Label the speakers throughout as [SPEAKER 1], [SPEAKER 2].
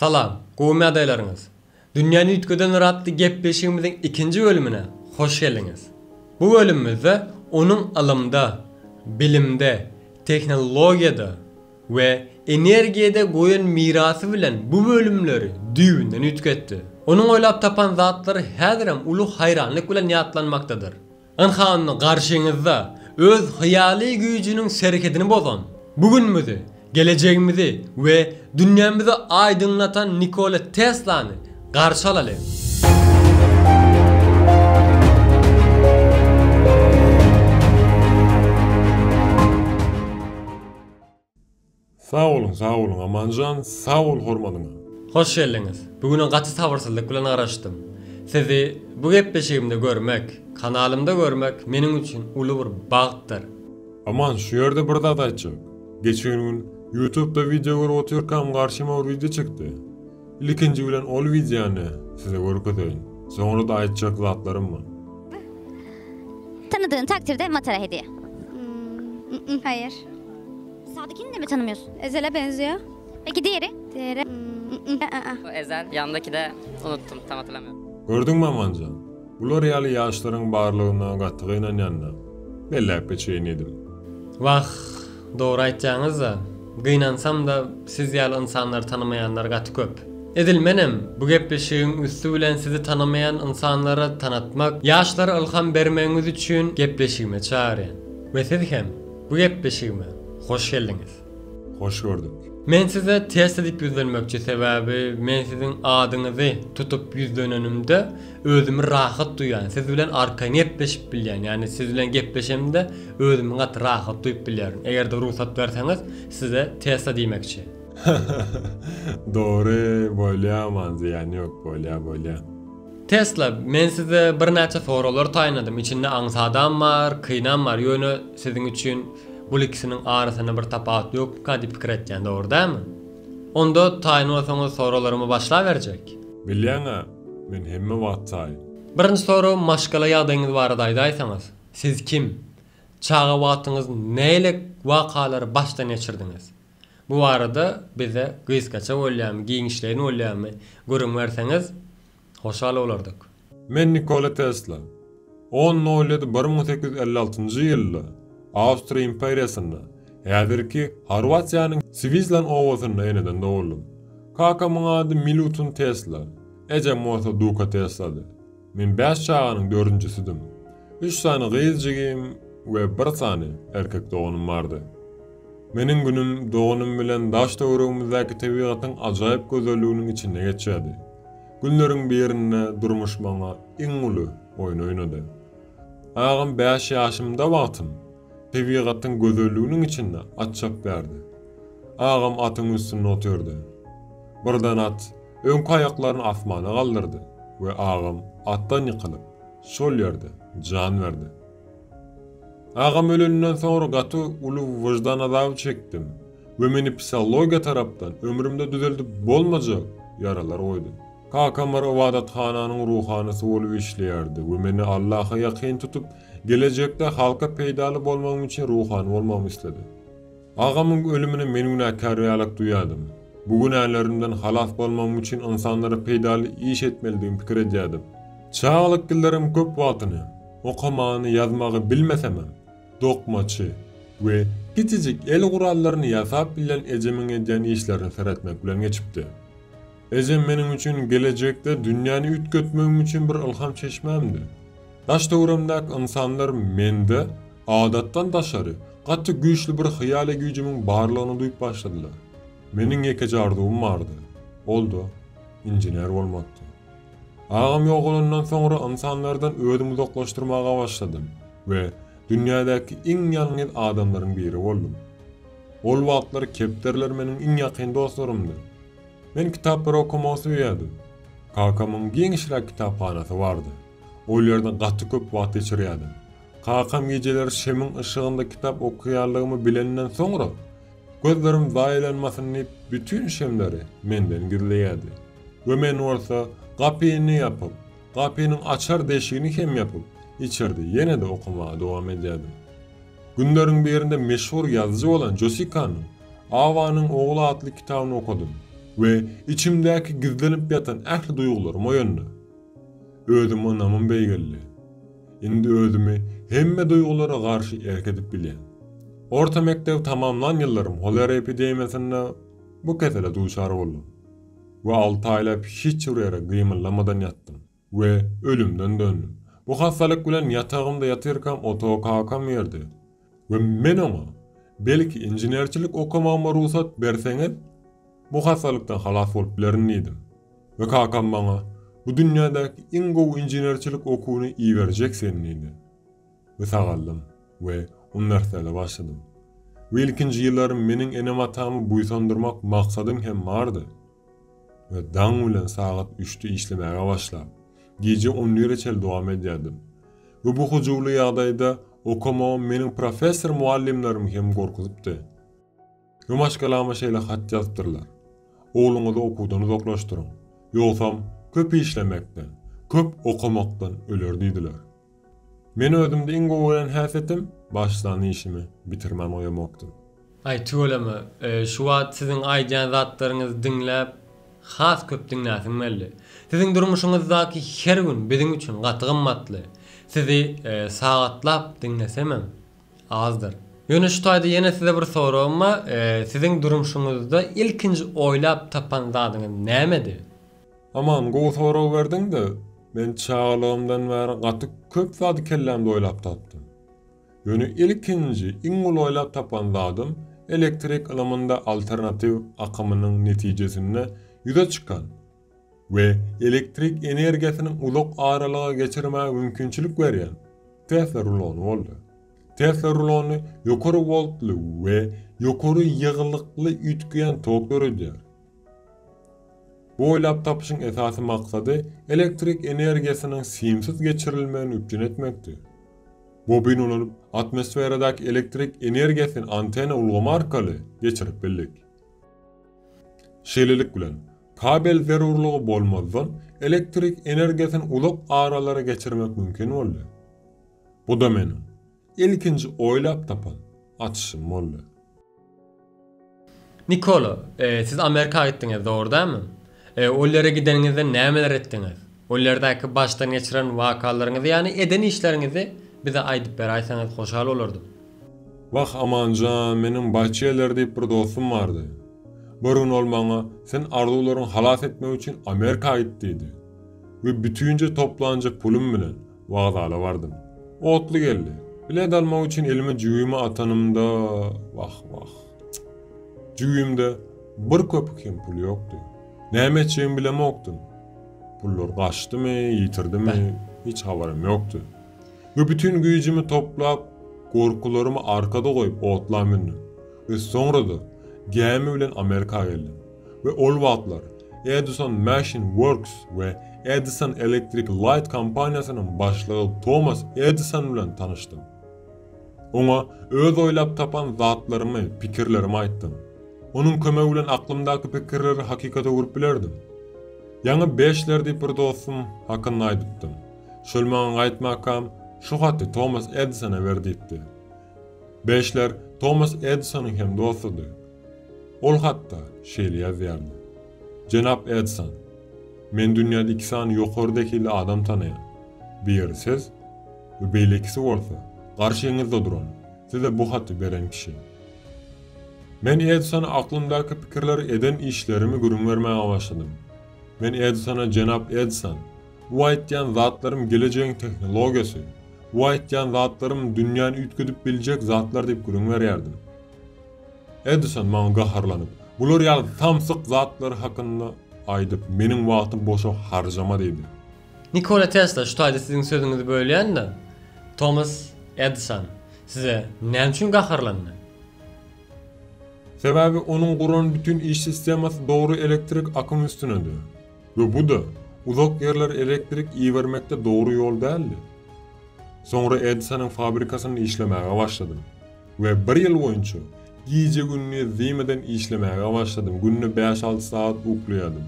[SPEAKER 1] Salam, gowy adaylarınız. Dünýäni ütkeden ratly gepleşigimiziň ikinji bölümine hoş geldiniz. Bu bölümümizde onun alımda, bilimde, teknologiyada ve energiýede goýan mirasy bilen bu bölümleri düýünden ütketdi. Onun oýlap tapan zatlary häzirem ulu hayranlyk bilen ýatlanmakdadyr. Anhanyň garşyňyzda öz hyýaly güýjüniň sereketini bozan, bugünmizi, geleceğimizi ve dünyamızı aydınlatan Nikola Tesla'nı karşı alalım.
[SPEAKER 2] Sağ olun amancan, sağ ol hormalyňa.
[SPEAKER 1] Hoş geldiniz. Bugün gaty sabırsızlyk bilen araşdym. Sizi bu gepleşigimde görmek, kanalımda görmek meniň üçin uly bir bagtdyr.
[SPEAKER 2] Aman şu yerde bir zat aýtjak. Geçen gün YouTube'da video görüp oturýarkam garşyma bir video çykdy. İlkinji bilen ol videony size görkezeýin. Soňra da aýtjak zatlarym var.
[SPEAKER 3] Tanıdığın takdirde matara hediye.
[SPEAKER 4] Hayır.
[SPEAKER 3] Sağdakini de mi tanımıyorsun?
[SPEAKER 4] Ezel'e benziyor.
[SPEAKER 3] Peki diğeri?
[SPEAKER 4] Diğeri.
[SPEAKER 5] Bu Ezel, yandaki de unuttum, tam hatırlamıyorum.
[SPEAKER 2] Gördüňmi amancan? Bular ýaly ýaşlaryň barlygyna gatygy ýanýanlar. Belläp geçeýin edim.
[SPEAKER 1] Vah, doğru aýtjaňyz da, gıynansam da siz ýaly insanları tanımayanlar gaty köp. Edilmenem, bu gepleşigiň üstü bilen sizi tanımayan insanlara tanıtmak, ýaşlara ilham bermeňiz üçin gepleşigime çağırýan. Ve siz hem bu gepleşigime hoş geldiňiz.
[SPEAKER 2] Hoş gördük.
[SPEAKER 1] Men size test edip yüzlenmekçi sebäbi, men sizin adyňyzy tutup yüzlenenimde özümi rahat duýan, siz bilen arkaňy gepleşip bilýän, ýani siz bilen gepleşemde özümi gat rahat duýup bilýär. Eger de ruhsat berseňiz, size test edýmekçi.
[SPEAKER 2] Doğru, bolýaman, ziýany ýok, bolýa.
[SPEAKER 1] Tesla, men size bir näçe soralar taýnadym. İçinde aňsadam bar, kynam bar. Ýöne sizin üçin bu ikisiniň arasyna bir tapat ýok, ka diýip pikir etýän, dogry dämi? Onda taýnyňyz soralarymı başlap berjek.
[SPEAKER 2] Bilýäňa, men hemme wagt taýyn.
[SPEAKER 1] Birinji soru maşgala ýagdaýyňyz barada aýdaýsaňyz. Siz kim? Çağa wagtyňyz näle wakalary başdan geçirdiňiz? Bu arada bize gysgaça bolýarmy, giňişlerini bolýarmy görüň berseňiz hoşal bolardyk.
[SPEAKER 2] Men Nikola Tesla. 10 noýlady 1856-njy ýylda Awstriýa imperiýasynda, häzirki Horwatiýanyň Svizlan owasyna eneden dowuldum. Kakamyň ady Milutun Tesla, ejem bolsa Duka Tesla'dy. Men 5 çağanyň 4-njisidim. 3 sany gyzjygym we 1 sany erkek doganym bardy. Meniň günüm doganym bilen daş döwrüňimizdäki tabiatyň ajaýyp gözelliginiň içinde geçýärdi. Günleriň birinde durmuş maňa iň uly oýun oýnady. Agam 5 ýaşymda wagtym tabiatyň gözelliginiň içinde atçap berdi. Agam atyň üstüne oturdy. Birden at öňki aýaklaryny asmana galdyrdy we agam atdan ýykylyp şol ýerde jan berdi. Agam ölünden sonra gaty uly wyjdan azaby çekdim we meni psihologiýa tarapdan ömrümde düzeldip bolmajak yaralar goýdy. Kakamar ibadathananyň ruhanysy bolup işleýärdi we meni Allaha ýakyn tutup gelecekde halka peýdaly bolmam üçin ruhany bolmamy isledi. Agamyň ölümine men günahkarlyk duýardym. Bu günahlarymdan halas bolmam üçin insanlara peýdaly iş etmelidigim pikir edýärdim. Çağlyk ýyllarym köp wagtyny okamany, ýazmagy bilmesem, dokmaçy we kiçijik el gurallaryny ýasap bilen ejemiň edýän işlerini seretmek bilen geçipdi. Ejem meniň üçin gelecekde dünýäni ütgetmegim üçin bir ilham çeşmemdi. Daş döwrümdäki insanlar mende adatdan daşary, gaty güýçli bir hyýaly güýjümiň barlygyny duýup başladylar. Meniň ýeke arzuwum bardy. Oldu, injener bolmakdy. Agam ýogulandan soňra insanlardan özümi uzaklaşdyrmaga başladym we dünýädäki iň ýalňyz adamlaryň biri boldum. Ol wagtlar kepterler meniň iň ýakyn dostlarymdy. Men kitaplar okumasy ýadım. Kakamyň giňişlik kitaphanasy bardy. Ol ýerden gaty köp wagt geçirýärdim. Kakam geceleri şemin ışığında kitap okuýarlygymy bilenden soňra gözlerim zaýlanmasyn diýip bütün şemleri menden gizleýärdi. We men bolsa gapyny ýapyp, gapynyň açar deşigini hem ýapyp, içeride ýene de okumaga dowam edýärdim. Günleriň birinde meşhur ýazgy bolan Josikanyň Awanyň ogly adly kitabyny okudum. ve içimdäki gizlenip yatan ähli duýgularym oýandy. Özüm onamın beýgelli. Indi özümi hemme duýgulara garşy erkedip bilýän. Orta mektep tamamlan ýyllarym holera epidemiýasyna bu kesele duýşar boldum. Ve 6 aýlap hiç urýara gymylamadan ýatdym we ölümden döndüm. Bu hastalyk bilen ýatagymda ýatyrkam oto kakam ýerdi. Ve men oňa belki injenerçilik okumama ruhsat berseňiz bu hastalykdan halas bolup bilernidim. Ve kakam bana bu dünýadaky iň gowy injenerçilik okuwyny iýerjek senindi. Ve sagaldym we o närsele başladym. Ve ilkinji ýyllarym meniň enem atamy buýsandyrmak maksadym hem bardy. Ve daň bilen saat 3'te işlemäge başlap, gece 10'lere dowam edýärdim. Ve bu hujurly ýagdaýda okumam meniň professor muallimlerim hem gorkuzypdy. Ýumaşkalama şeýle hat ýazypdyrlar. Oğluňyzy okuwdan uzaklaşdyryň. Ýogsam köp işlemekden, köp okumakdan öler diýdiler. Men özümde iň gowy bilen häsiyetim başlan işimi bitirmän oýamakdy.
[SPEAKER 1] Aýtýolamy, şu wagt siziň aýdýan zatlaryňyzy dinläp has köp dinläsiň belli. Siziň durmuşyňyzdaky her gün biziň üçin gaty gymmatly. Sizi sagatlap dinlesemem azdyr. Ýöne şu taýda ýene size bir sorum ma, siziň durmuşyňyzda ilkinji oýlap tapan zadyňyz nämedi?
[SPEAKER 2] Aman gowy soraw berdiň de, men çağalygymdan bäri gaty köp zady kellämde oýlap tapdym. Ýöne ilkinji iň ulu oýlap tapan zadym elektrik ılımında alternativ akımynyň netijesinde ýüze çykan we elektrik energiýasynyň ulak aralyga geçirmäge mümkinçilik berýän Tesla rulony boldy. Tesla rulony ýokary voltly we ýokary ýygylykly üýtgeýän tok berýär. Bu oýlap tapyşyň esasy maksady elektrik energiýasynyň simsiz geçirilmegini üpjün etmekdi. Bobin olup atmosferadaky elektrik energiýasyny antena ulgama arkaly geçirip bildik. Şeýlelik bilen kabel zerurlugy bolmazdan elektrik energiýasyny ulak aralara geçirmek mümkin boldy. Bu da meniň ilkinji oýlap tapan açyşym boldy.
[SPEAKER 1] Nikolo, siz Amerika gittiňiz, dogry-dämi? Ollere gideniňizde nämeler etdiňiz? Ollerdaky başdan geçiren wakalaryňyzy, ýani eden işleriňizi bize aýdyp berýärsiňiz hoşal bolardym.
[SPEAKER 2] Wah amanjan, meniň Baçeler diýip bir dostum bardy. Bir gün ol maňa sen arzularyň halas etmek üçin Amerika git diýdi. We bütünje toplanjak pulum bilen wagdala bardym. Otly geldi. Bilet almak üçin elime jüýümi atanymda, wah. Jüýümde bir köpük hem pul ýokdy. Näme etjegimi bilemokdym. Pullar gaçdymy, ýitirdimi, hiç habarym ýokdy. Ve bütün güýjümi toplap, gorkularymy arkada goýup otlam mindim. Ve sonra da gemi bilen Amerika geldim. Ve ol wagtlar Edison Machine Works ve Edison Electric Light kampaniýasynyň başlygy Thomas Edison bilen tanışdym. Oňa öz oýlap tapan zatlarymy, pikirlerimi aýtdym. Onuň kömegi bilen aklymdaky pikirleri hakykata görüp bilerdim. Ýa-ni 5ler diýip bir dostum hakyny aýdypdym. Şol maňa aýtmakam şu hatda Thomas Edison'a berdiýipdi. 5ler Thomas Edison'yň hem dostudy. Ol hatda şeýle ýazýardy. Jenap Edison, men dünýäde 2 sany ýokarydaki adam tanaýan. Biri siz we beýlekisi bolsa, garşyňyzda duran, size bu hatda beren kişi. Men Edison'a aklymdaky pikirleri eden işlerimi görüň bermäge başladym. Men Edison'a Jenap Edison, bu aýtýan zatlarym gelecegiň teknologiýasy, bu aýtýan zatlarym dünýäni üýtgedip biljek zatlar diýip görüň berýärdim. Edison maňa gaharlanyp, bular ýa tamsyk zatlar hakynda aýdyp meniň wagtym boşa harjama diýdi.
[SPEAKER 1] Nikola Tesla şu taýda siziň sözüňizi bölýände, Thomas Edison size näme üçin gaharlandy?
[SPEAKER 2] Sebebi onuň guran bütün iş sistemasy dogry elektrik akym üstünedir. Ve bu da uzak yerler elektrik iýermekde dogry ýol däldi. Sonra Edison'ın fabrikasyny işlemäge başladym. Ve 1 ýyl boýunça gece günni zimeden işlemäge başladym. Günni 5-6 saat uklaýardym.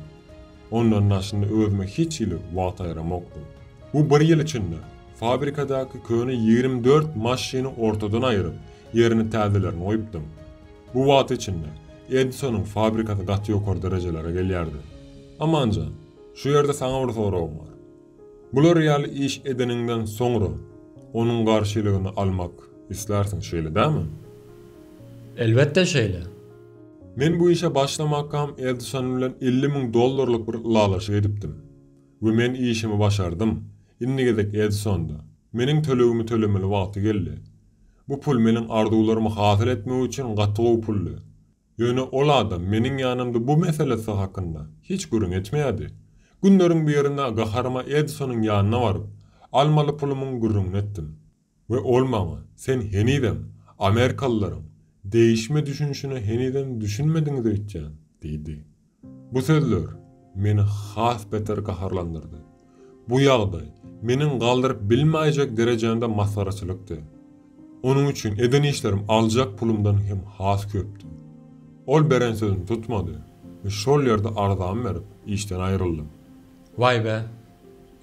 [SPEAKER 2] Ondan naşynda özüme hiç ýyly wagt aýramakdym. Bu 1 ýyl içinde fabrikadaky köni 24 maşyny ortadan aýryp, ýerini täzelerini oýupdym. Bu wagt içinde Edison'un fabrikası gaty ýokary derejelere gelýärdi. Amanca, şu ýerde saňa bir soragym bar. Bular ýaly iş edeniňden soňra onuň garşylygyny almak islersiň şeýle dämi?
[SPEAKER 1] Elbette şeýle.
[SPEAKER 2] Men bu işe başlamakam Edison bilen $50.000 bir lalaşy edipdim. We men işimi başardım. Inni gezek Edison'da. Meniň tölegimi tölemeli wagty geldi. Bu pul meniň arzuwlarymy hasyl etmek üçin gatygy pully. Ýöne ol adam meniň ýanymda bu meselesi hakynda hiç gürüň etmeýärdi. Günleriň birinde gaharma Edison'un ýanyna baryp, almaly pulumyň gürrüňini etdim. We olmagy, sen henidem, Amerikalılaryň değişme düşünüşini heniden düşünmediňizi öýtjän, diýdi. Bu sözler meni has beter gaharlandyrdy. Bu ýagdaý meniň galdyryp bilmäjek derejende masaraçylykdy. Onuň üçin eden işlerim aljak pulumdan hem has köpdi. Ol beren sözüni tutmady we şol ýerde arzan berip işden aýryldym.
[SPEAKER 1] Vay be.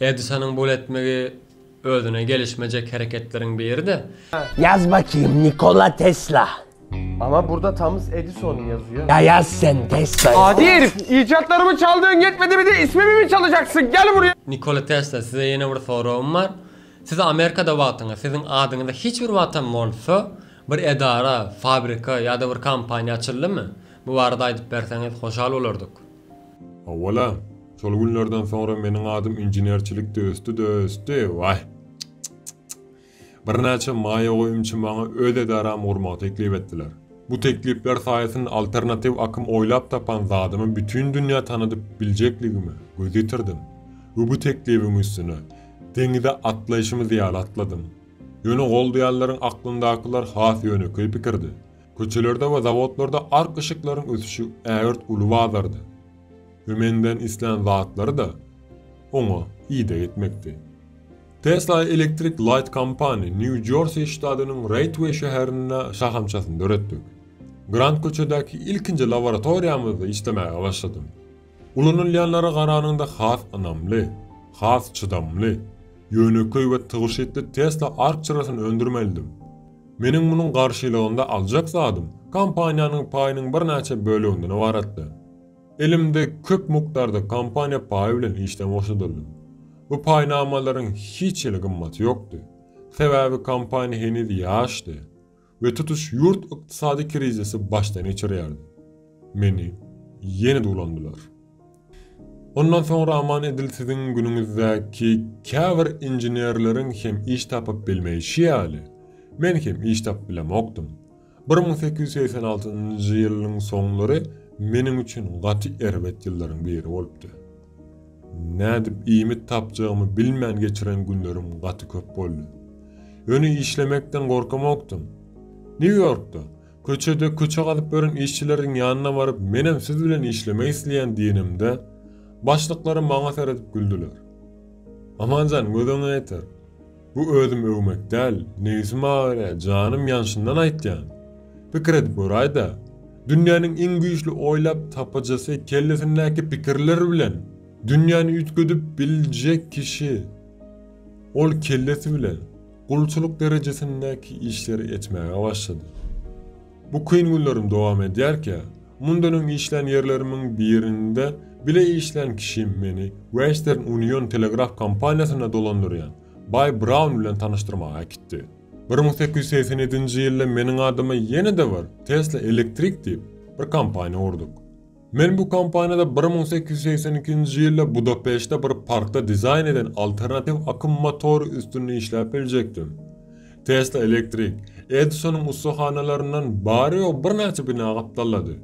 [SPEAKER 1] Edison'un bol etmegi özüne gelişmeyecek hareketleriň biri de.
[SPEAKER 6] Yaz bakayım Nikola Tesla.
[SPEAKER 7] Ama burada Thomas Edison yazıyor.
[SPEAKER 6] Ya yaz sen Tesla.
[SPEAKER 7] Adi herif! İcatlarımı çaldığın yetmedi bir de ismimi mi çalacaksın? Gel buraya!
[SPEAKER 1] Nikola Tesla, size yine bir soragym bar. Siz Amerikada wagtyňyz, sizin adyňyzda hiç bir watan bolsa, bir edara, fabrika ýa-da bir kampaniýa açyldymy? Bu barada aýdyp berseňiz hoşal bolardyk.
[SPEAKER 2] Awala, şol günlerden sonra meniň adym injenerçilikde östü, vay. Bir näçe maýa goýumçy maňa öz edaram gurmagy teklip etdiler. Bu teklipler saýasynda alternativ akym oýlap tapan zadymy bütün dünýä tanadyp biljekligimi göz ýetirdim. Bu teklibiň üstüne deňizde atlaýşymy ýaly atladym. Ýöne goldaýanlaryň aklyndakylar has ýöne köýpikirdi. Köçelerde we zawodlarda ark ışıklaryň ösüşi ägert uly bazardy. Menden islen zatlary da oňa ýyda etmekdi. Tesla Electric Light Company New Jersey ştatynyň Gateway şäherinde şahamçasyny döretdik. Grand köçedäki ilkinji laboratoriýamyzda işlemäge başladym. Ulanylýanlara garanynda has anamly, has çydamly, ýöneköý we tygyşetli Tesla ark çyrasyny öndürmelidim. Meniň munyň garşylygynda aljak zadym kampaniýanyň paýynyň bir näçe böleginden ibaretdi. Elimde köp mukdarda kampaniýa paýy bilen işlem başladym. Bu paýnamalaryň hiç ýeli gymmaty ýokdy. Sebäbi kampaniýa henüz ýaşdy we tutuş ýurt ykdysady krizisi başdan geçirýärdi. Meni ýene dolandylar. Ondan sonra aman edilsiziň günüňizdäki käbir injenerleriň hem iş tapyp bilmeýişi ýaly. Men hem iş tap bilemokdym. 1886-njy ýylyň soňlary meniň üçin gaty erbet ýyllaryň biri bolupdy. Nädip iýmit tapjagymy bilmän geçiren günlerim gaty köp boldy. Öňe işlemekden gorkamokdym. New York'da köçede köçe galyp beren işçileriň ýanyna baryp menem siz bilen işlemek isleýän diýenimde başlyklary maňa seredip güldüler. Amanjan gödüňe ýeter. Bu özüm övmek däl, neýsim agara, janym ýanşyndan aýtýan. Pikir edip boraýda, dünýäniň iň güýçli oýlap tapajasy kellesindäki pikirleri bilen dünýäni üýtgedip biljek kişi. Ol kellesi bilen gulçuluk derejesindäki işleri etmäge başlady. Bu kyn günlerim dowam edýärkä, mundan öň işlän ýerlerimiň birinde bile işlän kişi meni Western Union Telegraf kampaniýasyna dolandyrýan Bay Brown bilen tanıştırmağa gitdi. 1887-nji ýylda meniň adyma ýene de bar Tesla Electric diýip bir kampaniýa urduk. Men bu kampaniýada 1882-nji ýylda Budapeşte bir parkda dizayn eden alternativ akım motoru üstünde işläp biljekdim. Tesla Electric Edison'un ustahanalarynyň bary bir näçe bina gapdallady.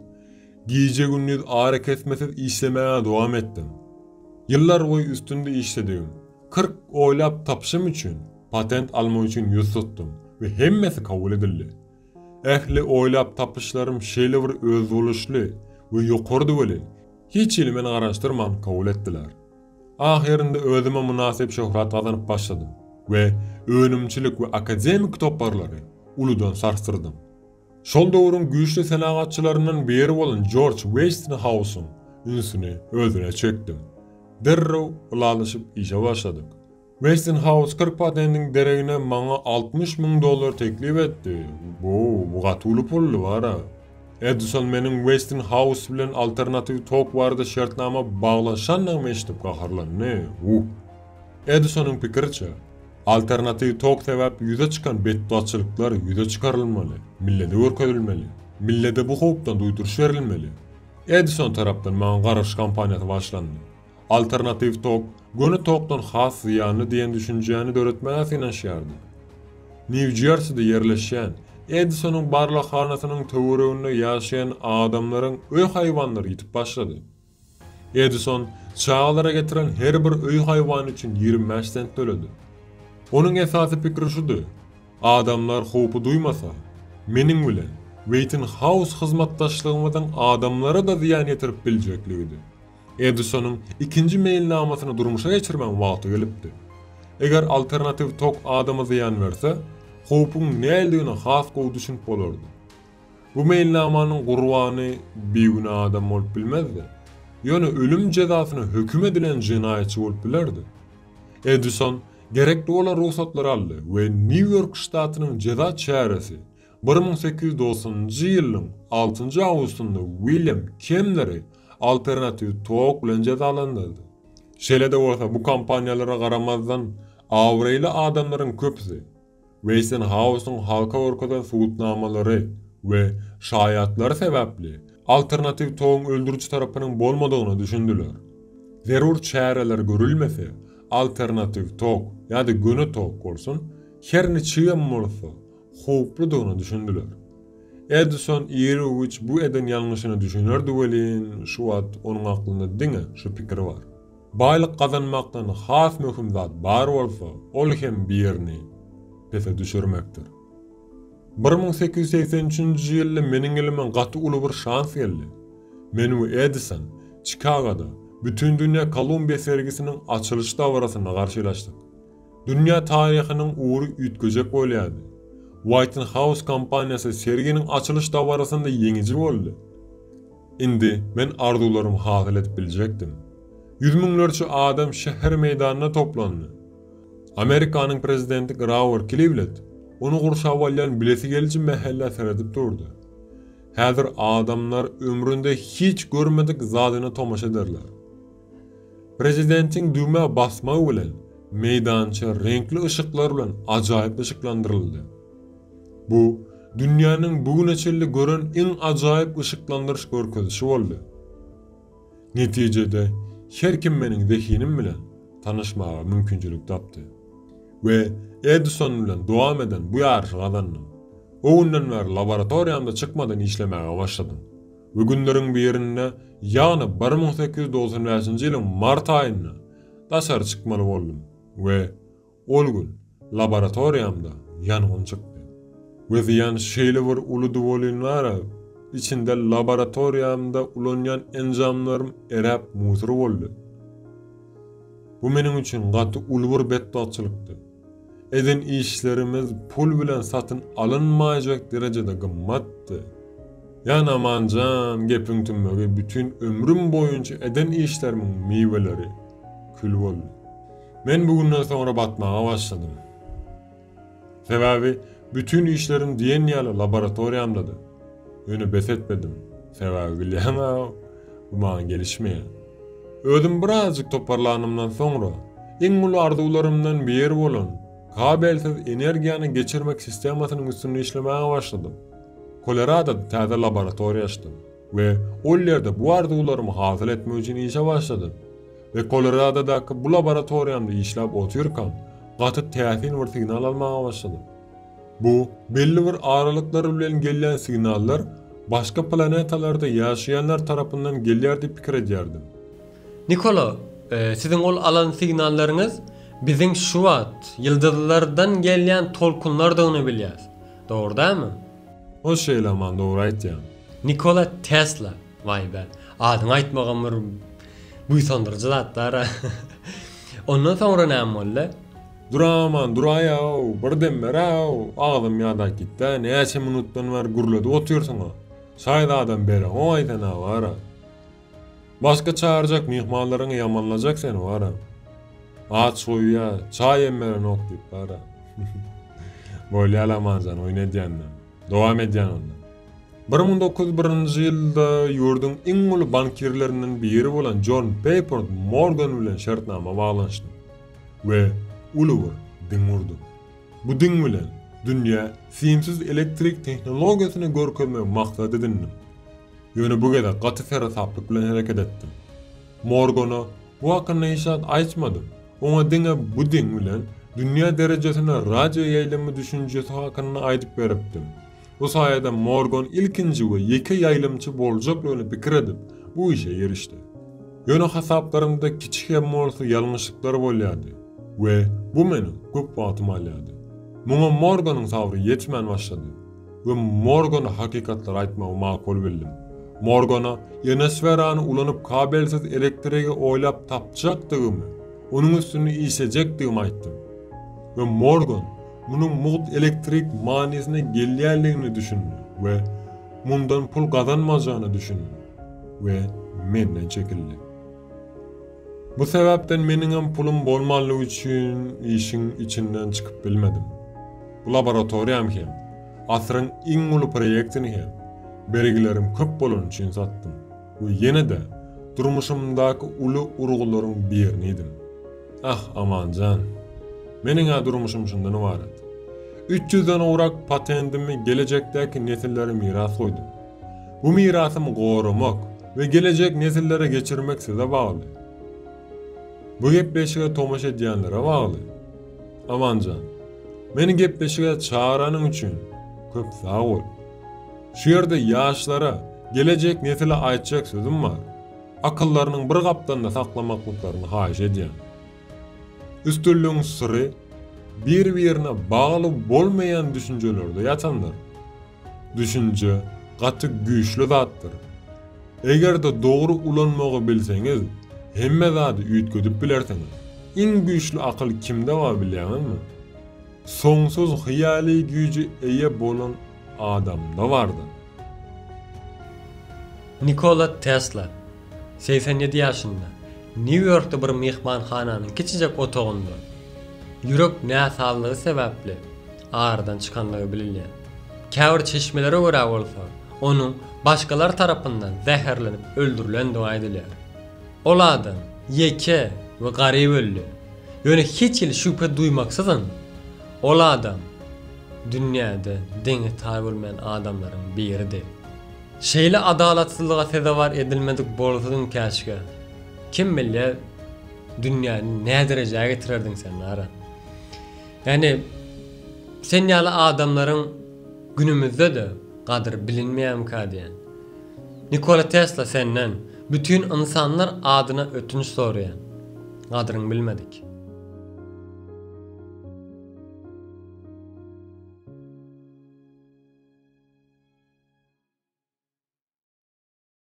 [SPEAKER 2] Giýje gündüz ara kesmesiz işlemäge dowam etdim. Ýyllar boýy üstünde işledim. 40 oýlap tapşym üçin, patent almak üçin ýüz tutdum we hemmesi kabul edildi. Ähli oýlap tapyşlarym şeýle bir özboluşly we ýokardy bilen hiç ýyl meni garaşdyrman kabul etdiler. Ahirinde özüme münasip şöhrat gazanyp başladym we önümçilik we akademik toparlary uludan sarstyrdym. Şol döwrüň güýçli senagatçylaryndan biri bolan George Westinghouse'un ünsüni özüne çekdim. Derrew ulalaşyp işe başladyk. Westinghouse 40 patentiň deregine maňa $60.000 teklip etdi. Bu gaty uly pully bara. Edison meniň Westinghouse bilen alternativ tok barada şertnama baglaşanlygymy eşitip gaharlandy. Edison'un pikirçe, alternativ tok sebäp ýüze çykan bedbaçylyklar ýüze çykarylmaly, millete görkezilmeli, millete bu howpdan duýduruş berilmeli. Edison tarapdan maňa garaş kampaniýasy başlandy. Alternativ tok, göni tokdan has ýany diýen düşünjäni döretmäge finansiýardy. New Jersey'de yerleşen Edison'un barlahanasynyň töwereginde ýaşaýan adamlaryň öý haýwanlary ýitip başlady. Edison çağlara getiren her bir öý haýwan üçin 25 sent төлedi. Onuň esasy pikiri şudy: adamlar howpy duýmasa, meniň bilen Westinghouse hyzmatdaşlygymyň adamlara da ziýan ýetirip biljekligidi. Edison'un ikinci mailnamasyny durmuşa geçirmän wagty gelipdi. Eger alternativ tok adama ziýan berse, howpyň näçeligine has gowy düşünip bolardy. Bu mailnamanyň gurbany beýguna adam bolup bilmezdi. Ýöne ölüm jezasyna höküm edilen jinaýatçy bolup bilerdi. Edison gerekli olan ruhsatlary aldy we New York ştatynyň jeza çäresi 1890-njy ýylyň 6-njy awgustunda William Kemleri alternativ tok bilen jezalandyrdy. Şeýle-de bolsa bu kampaniýalara garamazdan awreýli adamlaryň köpüsi Westinghouse'un halka orkadan suutnamalary we şaýatlary sebäpli alternativ toğun öldürücü tarapynyň bolmadygyny düşündiler. Zerur çäreler görülmese, alternativ tok ýa-da göni tok bolsun, her neçe bolsa, howpludygyny düşündiler. Edison Iriwich bu eden ýalňyşyny düşünerdi welin, şu wagt onuň aklynda diňe şu pikir bar. Baýlyk kazanmakdan has möhüm zat bar bolsa, ol hem birini pese düşürmekdir. 1883-nji ýylda meniň elime gaty uly bir şans geldi. Men we Edison Chicago'da bütün dünýä Kolumbiya sergisiniň açylyş dawrasynda garşylaşdyk. Dünýä taryhynyň uğury üýtgejek bolýardy. Westinghouse kampaniýasy serginiň açylyş dawrasynda ýeňici boldy. Indi men arzularymy hasyl etip biljekdim. 100 miňlerçe adam şäher meýdanyna toplandy. Amerikanyň prezidenti Grover Cleveland onu gurşap alýan bilesi gelýän mähelle seredip durdy. Häzir adamlar ömründe hiç görmedik zadyny tomaşa ederler. Prezidentiň düğme basmagy bilen meýdança renkli ışıklar bilen ajaýyp ışıklandyryldy. Bu dünýäniň bugüneçeli gören en ajaýyp ışıklandyryş görkezişi boldy. Netijede her kim meniň zehinim bilen tanışmaga mümkinçilik tapdy. Ve Edison bilen dowam eden bu ýarşy gazandım. O günden beri laboratoriýamda çykmadan işlemäge başladym. Bu günleriň birinde ýagny 1895-nji ýylyň mart aýynda daşary çykmaly boldum we ol gün laboratoriýamda ýangyn çykdy. We ýan şeýle bir uly duwolinlara içinde laboratoriýamda ulanýan enjamlarym erap muzyr boldy. Bu meniň üçin gaty uly bir bedbaçylykdy. Eden işlerimiz pul bilen satın alınmayacak derecede gymmatdy. Ýa amanjan gepiň tümmegi bütün ömrüm boyunca eden işlerimin meýweleri kül boldy. Men bugünden sonra batmaga başladym. Sebäbi bütün işlerim diýen ýaly laboratoriýamdady. Öňe besetmedim. Sebäbi bilýärmi? Bu maňa gelişmeýär. Özüm birazjyk toparlanymdan sonra iň uly arzularymdan biri bolan kabelsiz energiýany geçirmek sistemasynyň üstünde işlemäge başladym. Colorado'da täze laboratoriýa açdym we ol ýerde bu arzularymı hasyl etmek üçin işe başladym. Ve Colorado'daky bu laboratoriýamda işläp oturýarkan gaty täsin bir signal almaga başladym. Bu belli bir aralyklar bilen gelýän signallar başga planetalarda ýaşaýanlar tarapyndan gelýär diýip pikir edýärdim.
[SPEAKER 1] Nikola, sizin ol alan signallaryňyz biziň şu wagt ýyldızlardan gelýän tolkunlardygyny bilýäs. Dogry dämi?
[SPEAKER 2] O şeýle man dogry aýtýan.
[SPEAKER 1] Nikola Tesla. Vay be. Adyny aýtmagam bir buýsandyrjy zatlar. Ondan sonra näme boldy?
[SPEAKER 2] Duraman, duraýaw, birden beraw, agdym ýada gitdi. Näçe minutdan bar gurulady oturýarsyň. Şaýda adam bere, o aýtana bara. Başka çağıracak mihmanlaryny yamanlajak seni bara. Aç soýya, çay emmeren ok diýip bara. Bolýa alamanjan oýnadýandan. Dowam edýän onda. 1901-nji ýylda ýurdun iň uly bankirlerinden biri bolan John Bayport Morgan bilen şertnama baglanşdy we uly bir diň urdy. Bu diň bilen dünýä simsiz elektrik tehnologiýasyny görkezmek maksat edindim. Ýöne bu gede gaty ferasaplyk bilen hereket etdim. Morgana bu hakynda işat açmadım. Oňa diňe bu diň bilen dünýä derejesine radio ýaýlamy düşünjesi hakynda aýdyp beripdim. Bu sayede Morgan ilkinji we ýeke ýaýlymçy boljak ýöne pikir edip bu işe ýerişdi. Ýöne hasaplarymda kiçik hem bolsa ýalňyşlyklar bolýardy we bu meni köp wagtymy alýardy. Muňa Morganyň sabry ýetmän başlady we Morgana hakykatlar aýtmagy makul bildim. Morgana ýenesferany ulanyp kabelsiz elektrige oýlap tapjakdygymy, onuň üstüne işejekdigimi aýtdym. Ve Morgan munun muht elektrik manisine gelýärligini düşündi ve mundan pul kazanmajany düşündi ve menden çekildi. Bu sebäpden meniň hem pulum bolmalygy üçin işin içinden çıkyp bilmedim. Bu laboratoriýam hem asyryň iň uly proýektini hem belgilerim köp bolan üçin satdym we ýene-de durmuşymdaky uly urgullaryň birini edim. Ah amanjan. Meniň durmuşym şundan ibaret. 300-den urak patentimi gelecekdäki nesillere miras goýdum. Bu mirasymy gorumak we gelecek nesillere geçirmek size bagly. Bu gepleşige tomaş edýänlere bagly. Amanjan, meni gepleşige çağıranyň üçin köp sag bol. Şu ýerde ýaşlara, gelecek nesile aýtjak sözüm bar. Akyllarynyň bir gapdanda saklamaklyklaryny haýyş edýän. Üstünlüğün sırrı bir-birine bağlı bolmayan düşüncelerde yatanlar. Düşünce gaty güýçli zatdyr. Eger de doğru ulanmagy bilseňiz, hemme zady üýtgedip bilersiňiz. Iň güýçli akyl kimde bar bilýärmi? Soňsuz hyýaly güýje eýe bolan adamda bardy.
[SPEAKER 1] Nikola Tesla 87 ýaşynda New York'ta bir mehmanhananyň kiçijek otogunda ýürek näsawlygy sebäpli ağrıdan çıkanlygy bilinýär. Käwir çeşmelere görä bolsa, onuň başgalar tarapyndan zäherlenip öldürilendiği aýdylýar. Ol adam ýeke we garyp öldü. Ýöne hiç ýyl şüphe duýmaksızyn ol adam dünýäde deňe taýip bolmayan adamlaryň biridir. Şeýle adalatsyzlyga sezewar edilmedik bolsadyň käşke. Kim bilýär dünýäni näme derejäge getirerdin sen ara? Yani sen ýaly adamlaryň günümizde de gadyr bilinmeýän kadiýen. Nikola Tesla senden bütün insanlar adyna ötünç soraýan. Gadyryň bilmedik.